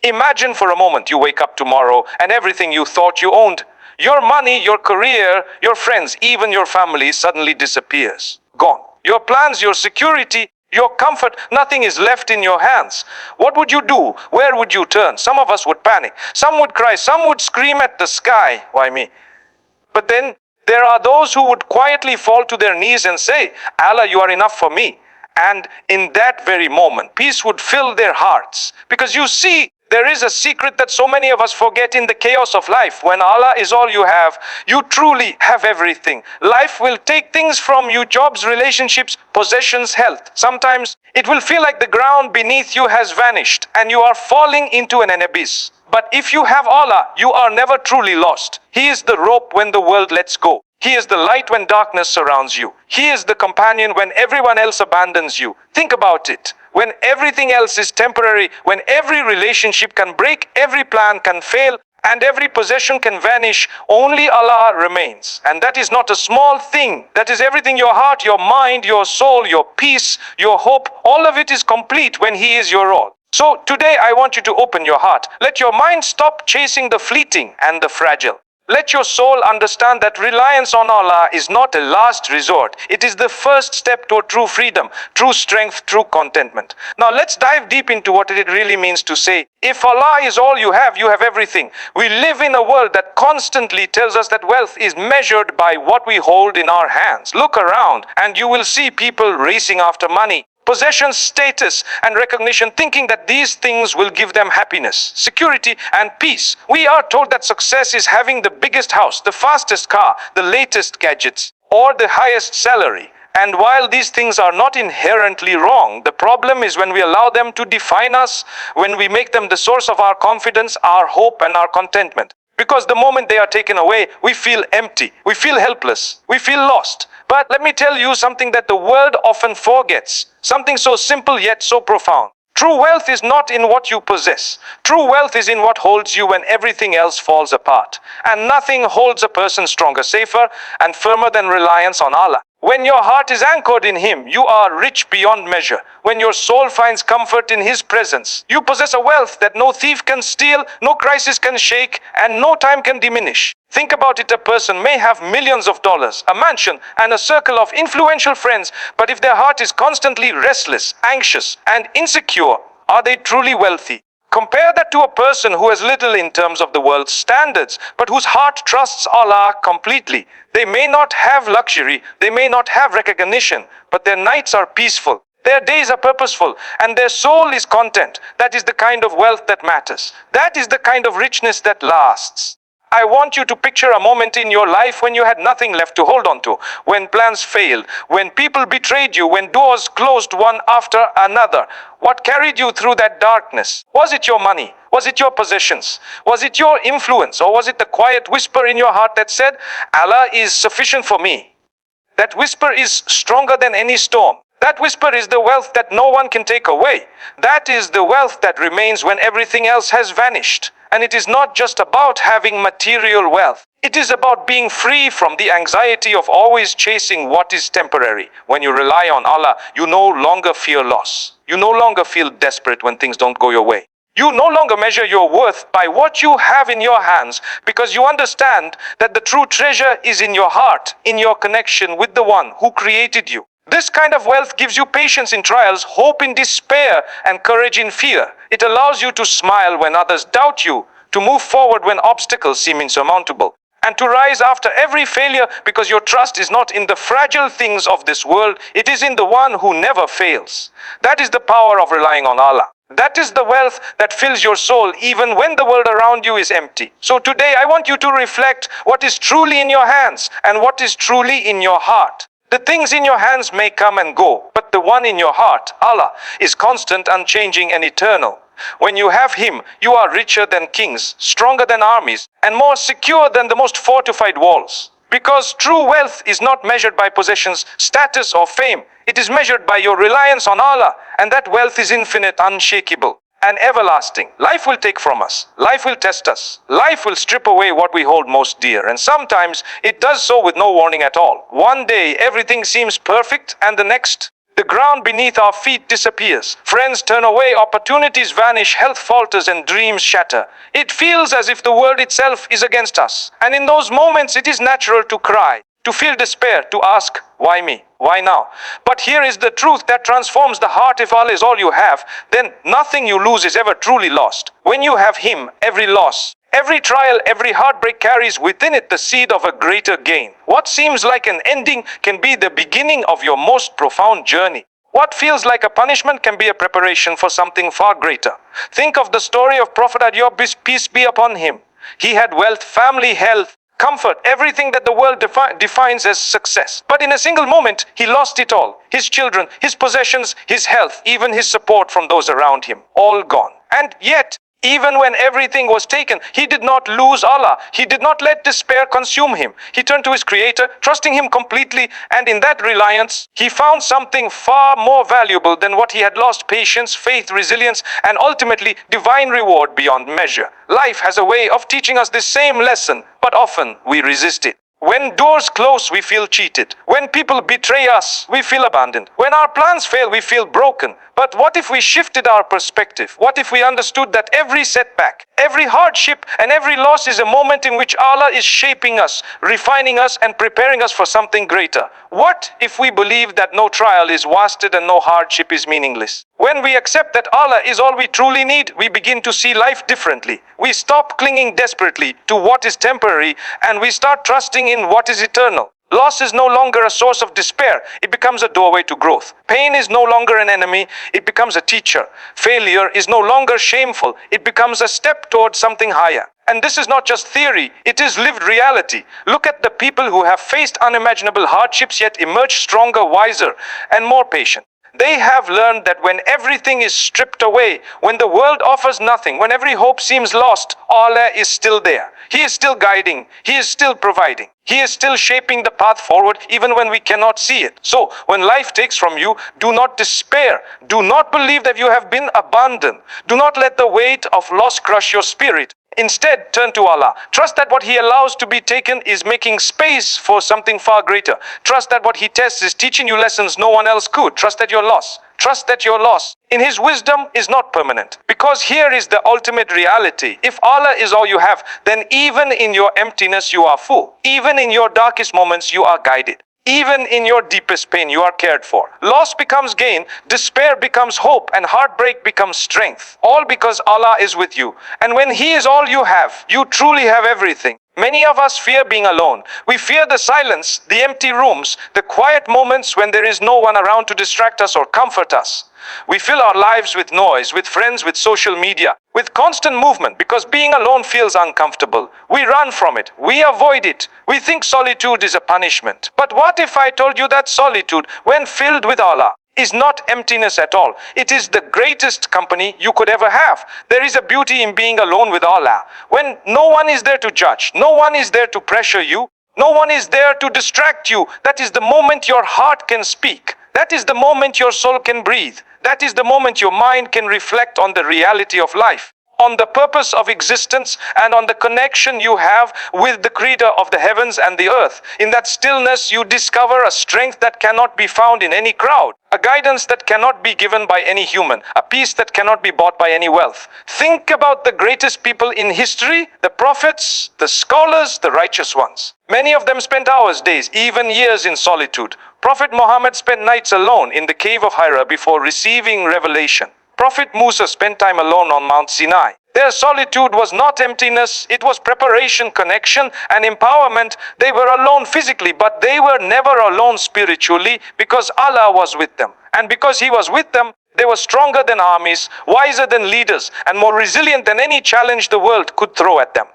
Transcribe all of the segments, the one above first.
Imagine for a moment you wake up tomorrow and everything you thought you owned, your money, your career, your friends, even your family suddenly disappears. Gone. Your plans, your security, your comfort, nothing is left in your hands. What would you do? Where would you turn? Some of us would panic. Some would cry. Some would scream at the sky. Why me? But then there are those who would quietly fall to their knees and say, Allah, you are enough for me. And in that very moment, peace would fill their hearts. Because you see, there is a secret that so many of us forget in the chaos of life. When Allah is all you have, you truly have everything. Life will take things from you, jobs, relationships, possessions, health. Sometimes it will feel like the ground beneath you has vanished and you are falling into an abyss. But if you have Allah, you are never truly lost. He is the rope when the world lets go. He is the light when darkness surrounds you. He is the companion when everyone else abandons you. Think about it. When everything else is temporary, when every relationship can break, every plan can fail, and every possession can vanish, only Allah remains. And that is not a small thing. That is everything: your heart, your mind, your soul, your peace, your hope. All of it is complete when He is your all. So today I want you to open your heart. Let your mind stop chasing the fleeting and the fragile. Let your soul understand that reliance on Allah is not a last resort. It is the first step toward true freedom, true strength, true contentment. Now let's dive deep into what it really means to say, if Allah is all you have everything. We live in a world that constantly tells us that wealth is measured by what we hold in our hands. Look around and you will see people racing after money, possessions, status, and recognition, thinking that these things will give them happiness, security, and peace. We are told that success is having the biggest house, the fastest car, the latest gadgets, or the highest salary. And while these things are not inherently wrong, the problem is when we allow them to define us, when we make them the source of our confidence, our hope, and our contentment. Because the moment they are taken away, we feel empty, we feel helpless, we feel lost. But let me tell you something that the world often forgets, something so simple yet so profound. True wealth is not in what you possess. True wealth is in what holds you when everything else falls apart. And nothing holds a person stronger, safer, and firmer than reliance on Allah. When your heart is anchored in Him, you are rich beyond measure. When your soul finds comfort in His presence, you possess a wealth that no thief can steal, no crisis can shake, and no time can diminish. Think about it: a person may have millions of dollars, a mansion, and a circle of influential friends, but if their heart is constantly restless, anxious, and insecure, are they truly wealthy? Compare that to a person who has little in terms of the world's standards, but whose heart trusts Allah completely. They may not have luxury, they may not have recognition, but their nights are peaceful, their days are purposeful, and their soul is content. That is the kind of wealth that matters. That is the kind of richness that lasts. I want you to picture a moment in your life when you had nothing left to hold on to, when plans failed, when people betrayed you, when doors closed one after another. What carried you through that darkness? Was it your money? Was it your possessions? Was it your influence? Or was it the quiet whisper in your heart that said, Allah is sufficient for me? That whisper is stronger than any storm. That whisper is the wealth that no one can take away. That is the wealth that remains when everything else has vanished. And it is not just about having material wealth. It is about being free from the anxiety of always chasing what is temporary. When you rely on Allah, you no longer fear loss. You no longer feel desperate when things don't go your way. You no longer measure your worth by what you have in your hands, because you understand that the true treasure is in your heart, in your connection with the One who created you. This kind of wealth gives you patience in trials, hope in despair, and courage in fear. It allows you to smile when others doubt you, to move forward when obstacles seem insurmountable, and to rise after every failure, because your trust is not in the fragile things of this world, it is in the One who never fails. That is the power of relying on Allah. That is the wealth that fills your soul even when the world around you is empty. So today I want you to reflect what is truly in your hands and what is truly in your heart. The things in your hands may come and go, but the one in your heart, Allah, is constant, unchanging, and eternal. When you have Him, you are richer than kings, stronger than armies, and more secure than the most fortified walls. Because true wealth is not measured by possessions, status, or fame. It is measured by your reliance on Allah, and that wealth is infinite, unshakable, and everlasting. Life will take from us. Life will test us. Life will strip away what we hold most dear. And sometimes it does so with no warning at all. One day everything seems perfect, and the next, the ground beneath our feet disappears. Friends turn away, opportunities vanish, health falters, and dreams shatter. It feels as if the world itself is against us. And in those moments, it is natural to cry, to feel despair, to ask, why me? Why now? But here is the truth that transforms the heart. If Allah is all you have, then nothing you lose is ever truly lost. When you have Him, every loss, every trial, every heartbreak carries within it the seed of a greater gain. What seems like an ending can be the beginning of your most profound journey. What feels like a punishment can be a preparation for something far greater. Think of the story of Prophet Ayyub, peace be upon him. He had wealth, family, health, comfort, everything that the world defines as success. But in a single moment, he lost it all. His children, his possessions, his health, even his support from those around him, all gone. And yet, even when everything was taken, he did not lose Allah. He did not let despair consume him. He turned to his Creator, trusting Him completely, and in that reliance, he found something far more valuable than what he had lost: patience, faith, resilience, and ultimately, divine reward beyond measure. Life has a way of teaching us this same lesson, but often we resist it. When doors close, we feel cheated. When people betray us, we feel abandoned. When our plans fail, we feel broken. But what if we shifted our perspective? What if we understood that every setback, every hardship, and every loss is a moment in which Allah is shaping us, refining us, and preparing us for something greater? What if we believe that no trial is wasted and no hardship is meaningless? When we accept that Allah is all we truly need, we begin to see life differently. We stop clinging desperately to what is temporary, and we start trusting in what is eternal. Loss is no longer a source of despair. It becomes a doorway to growth. Pain is no longer an enemy. It becomes a teacher. Failure is no longer shameful. It becomes a step towards something higher. And this is not just theory, it is lived reality. Look at the people who have faced unimaginable hardships yet emerged stronger, wiser, and more patient. They have learned that when everything is stripped away, when the world offers nothing, when every hope seems lost, Allah is still there. He is still guiding. He is still providing. He is still shaping the path forward even when we cannot see it. So, when life takes from you, do not despair. Do not believe that you have been abandoned. Do not let the weight of loss crush your spirit. Instead, turn to Allah. Trust that what He allows to be taken is making space for something far greater. Trust that what He tests is teaching you lessons no one else could. Trust that your loss in His wisdom is not permanent. Because here is the ultimate reality. If Allah is all you have, then even in your emptiness you are full. Even in your darkest moments you are guided. Even in your deepest pain, you are cared for. Loss becomes gain, despair becomes hope, and heartbreak becomes strength. All because Allah is with you. And when He is all you have, you truly have everything. Many of us fear being alone. We fear the silence, the empty rooms, the quiet moments when there is no one around to distract us or comfort us. We fill our lives with noise, with friends, with social media, with constant movement, because being alone feels uncomfortable. We run from it. We avoid it. We think solitude is a punishment. But what if I told you that solitude, when filled with Allah, is not emptiness at all? It is the greatest company you could ever have. There is a beauty in being alone with Allah. When no one is there to judge, no one is there to pressure you, no one is there to distract you, that is the moment your heart can speak. That is the moment your soul can breathe. That is the moment your mind can reflect on the reality of life, on the purpose of existence, and on the connection you have with the Creator of the heavens and the earth. In that stillness, you discover a strength that cannot be found in any crowd, a guidance that cannot be given by any human, a peace that cannot be bought by any wealth. Think about the greatest people in history, the prophets, the scholars, the righteous ones. Many of them spent hours, days, even years in solitude. Prophet Muhammad spent nights alone in the cave of Hira before receiving revelation. Prophet Musa spent time alone on Mount Sinai. Their solitude was not emptiness, it was preparation, connection, and empowerment. They were alone physically, but they were never alone spiritually, because Allah was with them. And because He was with them, they were stronger than armies, wiser than leaders, and more resilient than any challenge the world could throw at them.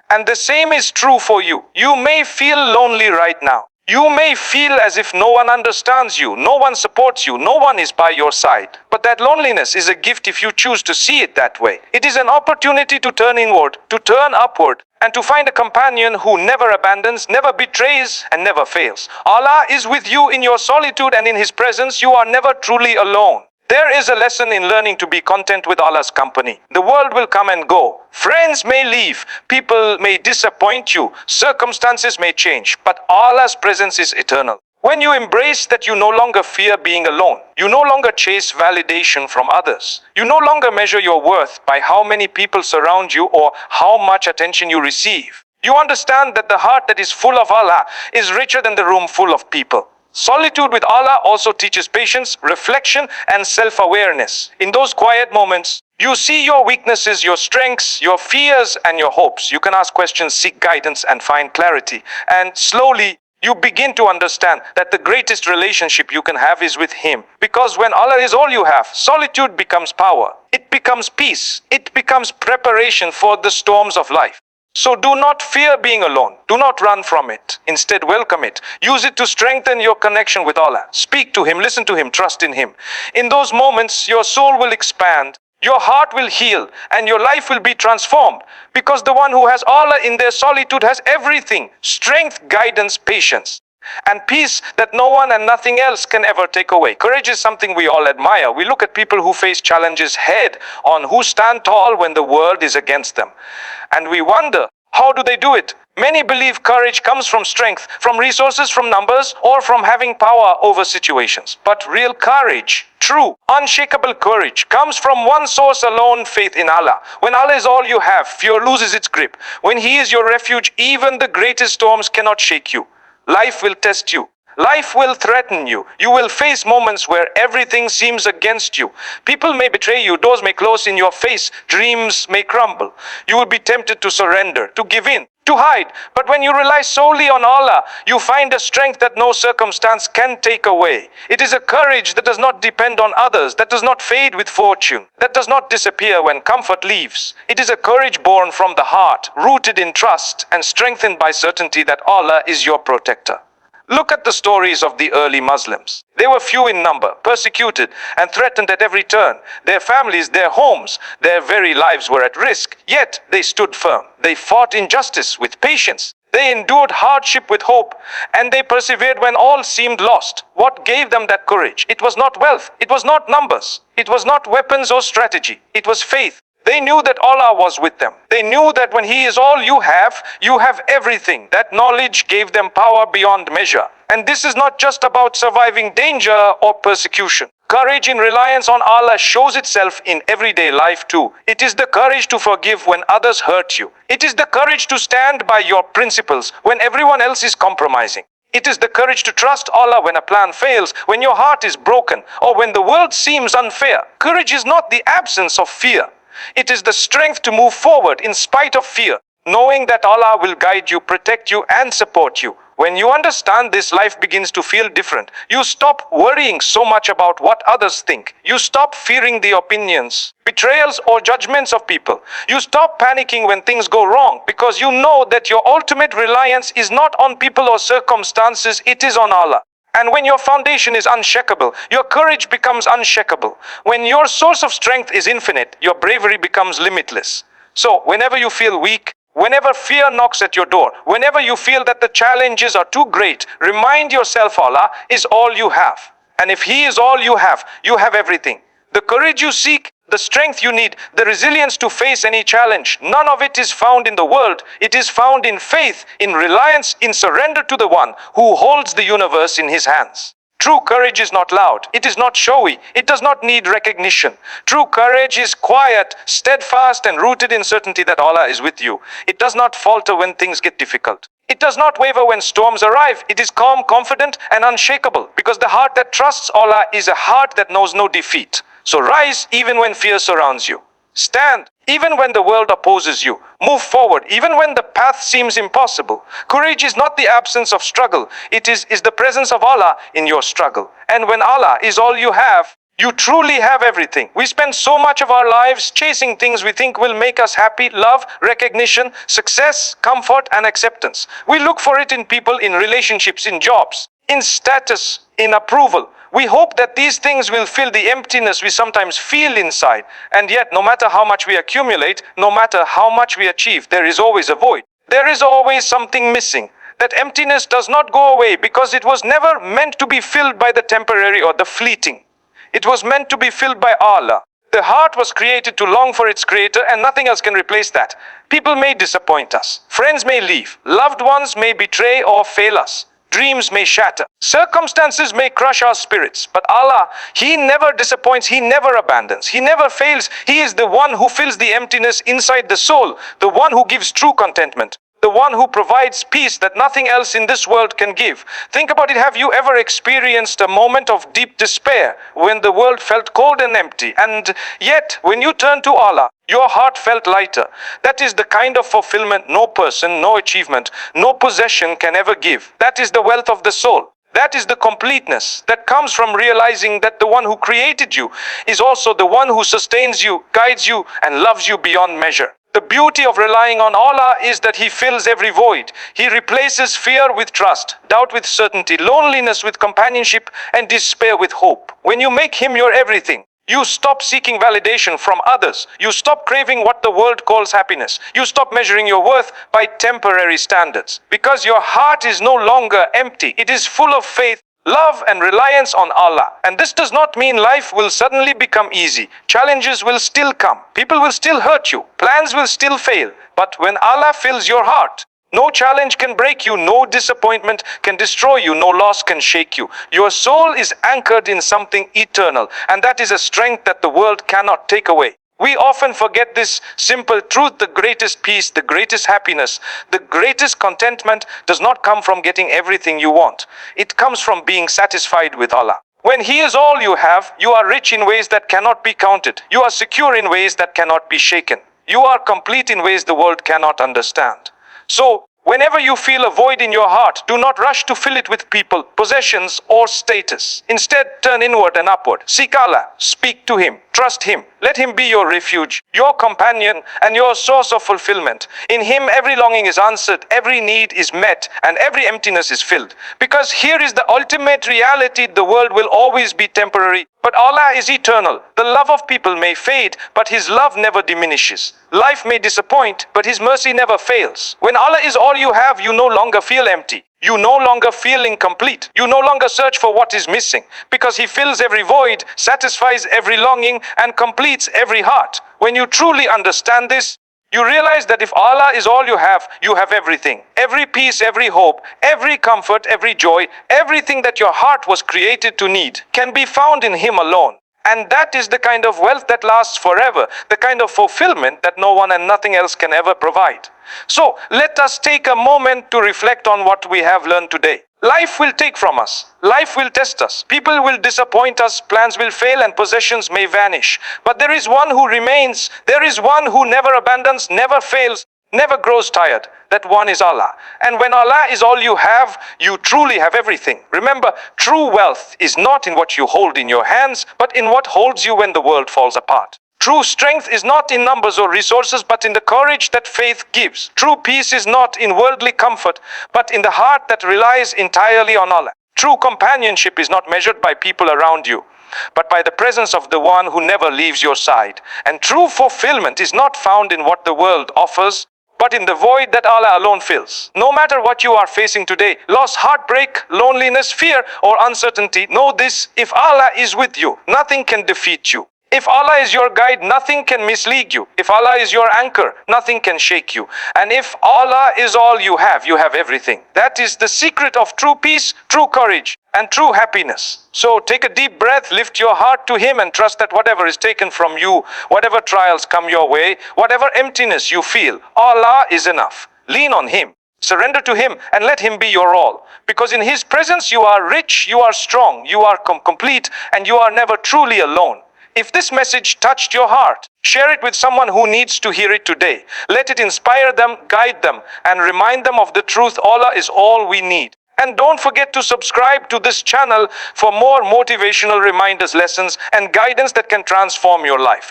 And the same is true for you. You may feel lonely right now. You may feel as if no one understands you, no one supports you, no one is by your side. But that loneliness is a gift if you choose to see it that way. It is an opportunity to turn inward, to turn upward, and to find a companion who never abandons, never betrays, and never fails. Allah is with you in your solitude, and in His presence you are never truly alone. There is a lesson in learning to be content with Allah's company. The world will come and go. Friends may leave. People may disappoint you. Circumstances may change. But Allah's presence is eternal. When you embrace that, you no longer fear being alone. You no longer chase validation from others. You no longer measure your worth by how many people surround you or how much attention you receive. You understand that the heart that is full of Allah is richer than the room full of people. Solitude with Allah also teaches patience, reflection, and self-awareness. In those quiet moments, you see your weaknesses, your strengths, your fears, and your hopes. You can ask questions, seek guidance, and find clarity. And slowly, you begin to understand that the greatest relationship you can have is with Him. Because when Allah is all you have, solitude becomes power. It becomes peace. It becomes preparation for the storms of life. So do not fear being alone. Do not run from it. Instead, welcome it. Use it to strengthen your connection with Allah. Speak to Him, listen to Him, trust in Him. In those moments, your soul will expand, your heart will heal, and your life will be transformed. Because the one who has Allah in their solitude has everything: strength, guidance, patience, and peace that no one and nothing else can ever take away. Courage is something we all admire. We look at people who face challenges head on, who stand tall when the world is against them. And we wonder, how do they do it? Many believe courage comes from strength, from resources, from numbers, or from having power over situations. But real courage, true, unshakable courage, comes from one source alone: faith in Allah. When Allah is all you have, fear loses its grip. When He is your refuge, even the greatest storms cannot shake you. Life will test you. Life will threaten you. You will face moments where everything seems against you. People may betray you. Doors may close in your face. Dreams may crumble. You will be tempted to surrender, to give in, to hide. But when you rely solely on Allah, you find a strength that no circumstance can take away. It is a courage that does not depend on others, that does not fade with fortune, that does not disappear when comfort leaves. It is a courage born from the heart, rooted in trust, and strengthened by certainty that Allah is your protector. Look at the stories of the early Muslims. They were few in number, persecuted and threatened at every turn. Their families, their homes, their very lives were at risk. Yet they stood firm. They fought injustice with patience. They endured hardship with hope, and they persevered when all seemed lost. What gave them that courage? It was not wealth. It was not numbers. It was not weapons or strategy. It was faith. They knew that Allah was with them. They knew that when He is all you have everything. That knowledge gave them power beyond measure. And this is not just about surviving danger or persecution. Courage in reliance on Allah shows itself in everyday life too. It is the courage to forgive when others hurt you. It is the courage to stand by your principles when everyone else is compromising. It is the courage to trust Allah when a plan fails, when your heart is broken, or when the world seems unfair. Courage is not the absence of fear. It is the strength to move forward in spite of fear, knowing that Allah will guide you, protect you, and support you. When you understand this, life begins to feel different. You stop worrying so much about what others think. You stop fearing the opinions, betrayals, or judgments of people. You stop panicking when things go wrong, because you know that your ultimate reliance is not on people or circumstances, it is on Allah. And when your foundation is unshakable, your courage becomes unshakable. When your source of strength is infinite, your bravery becomes limitless. So, whenever you feel weak, whenever fear knocks at your door, whenever you feel that the challenges are too great, remind yourself Allah is all you have. And if He is all you have everything. The courage you seek, the strength you need, the resilience to face any challenge, none of it is found in the world. It is found in faith, in reliance, in surrender to the one who holds the universe in His hands. True courage is not loud. It is not showy. It does not need recognition. True courage is quiet, steadfast, and rooted in certainty that Allah is with you. It does not falter when things get difficult. It does not waver when storms arrive. It is calm, confident, and unshakable, because the heart that trusts Allah is a heart that knows no defeat. So rise even when fear surrounds you. Stand even when the world opposes you. Move forward even when the path seems impossible. Courage is not the absence of struggle. It is the presence of Allah in your struggle. And when Allah is all you have, you truly have everything. We spend so much of our lives chasing things we think will make us happy: love, recognition, success, comfort, and acceptance. We look for it in people, in relationships, in jobs, in status, in approval. We hope that these things will fill the emptiness we sometimes feel inside. And yet, no matter how much we accumulate, no matter how much we achieve, there is always a void. There is always something missing. That emptiness does not go away because it was never meant to be filled by the temporary or the fleeting. It was meant to be filled by Allah. The heart was created to long for its creator, and nothing else can replace that. People may disappoint us. Friends may leave. Loved ones may betray or fail us. Dreams may shatter. Circumstances may crush our spirits. But Allah, He never disappoints. He never abandons. He never fails. He is the one who fills the emptiness inside the soul. The one who gives true contentment. The one who provides peace that nothing else in this world can give. Think about it. Have you ever experienced a moment of deep despair when the world felt cold and empty? And yet, when you turned to Allah, your heart felt lighter. That is the kind of fulfillment no person, no achievement, no possession can ever give. That is the wealth of the soul. That is the completeness that comes from realizing that the one who created you is also the one who sustains you, guides you, and loves you beyond measure. The beauty of relying on Allah is that He fills every void. He replaces fear with trust, doubt with certainty, loneliness with companionship, and despair with hope. When you make Him your everything, you stop seeking validation from others. You stop craving what the world calls happiness. You stop measuring your worth by temporary standards. Because your heart is no longer empty. It is full of faith, love, and reliance on Allah. And this does not mean life will suddenly become easy. Challenges will still come. People will still hurt you. Plans will still fail. But when Allah fills your heart, no challenge can break you, no disappointment can destroy you, no loss can shake you. Your soul is anchored in something eternal, and that is a strength that the world cannot take away. We often forget this simple truth. The greatest peace, the greatest happiness, the greatest contentment does not come from getting everything you want. It comes from being satisfied with Allah. When He is all you have, you are rich in ways that cannot be counted. You are secure in ways that cannot be shaken. You are complete in ways the world cannot understand. So, whenever you feel a void in your heart, do not rush to fill it with people, possessions, or status. Instead, turn inward and upward. Seek Allah, speak to Him, trust Him. Let Him be your refuge, your companion, and your source of fulfillment. In Him, every longing is answered, every need is met, and every emptiness is filled. Because here is the ultimate reality: the world will always be temporary, but Allah is eternal. The love of people may fade, but His love never diminishes. Life may disappoint, but His mercy never fails. When Allah is all you have, you no longer feel empty. You no longer feel incomplete. You no longer search for what is missing, because He fills every void, satisfies every longing, and completes every heart. When you truly understand this, you realize that if Allah is all you have everything. Every peace, every hope, every comfort, every joy, everything that your heart was created to need can be found in Him alone. And that is the kind of wealth that lasts forever, the kind of fulfillment that no one and nothing else can ever provide. So, let us take a moment to reflect on what we have learned today. Life will take from us. Life will test us. People will disappoint us. Plans will fail and possessions may vanish. But there is one who remains. There is one who never abandons, never fails, never grows tired. That one is Allah. And when Allah is all you have, you truly have everything. Remember, true wealth is not in what you hold in your hands, but in what holds you when the world falls apart. True strength is not in numbers or resources, but in the courage that faith gives. True peace is not in worldly comfort, but in the heart that relies entirely on Allah. True companionship is not measured by people around you, but by the presence of the one who never leaves your side. And true fulfillment is not found in what the world offers, but in the void that Allah alone fills. No matter what you are facing today, loss, heartbreak, loneliness, fear, or uncertainty, know this: if Allah is with you, nothing can defeat you. If Allah is your guide, nothing can mislead you. If Allah is your anchor, nothing can shake you. And if Allah is all you have everything. That is the secret of true peace, true courage, and true happiness. So take a deep breath, lift your heart to Him, and trust that whatever is taken from you, whatever trials come your way, whatever emptiness you feel, Allah is enough. Lean on Him. Surrender to Him and let Him be your all. Because in His presence you are rich, you are strong, you are complete, and you are never truly alone. If this message touched your heart, share it with someone who needs to hear it today. Let it inspire them, guide them, and remind them of the truth: Allah is all we need. And don't forget to subscribe to this channel for more motivational reminders, lessons, and guidance that can transform your life.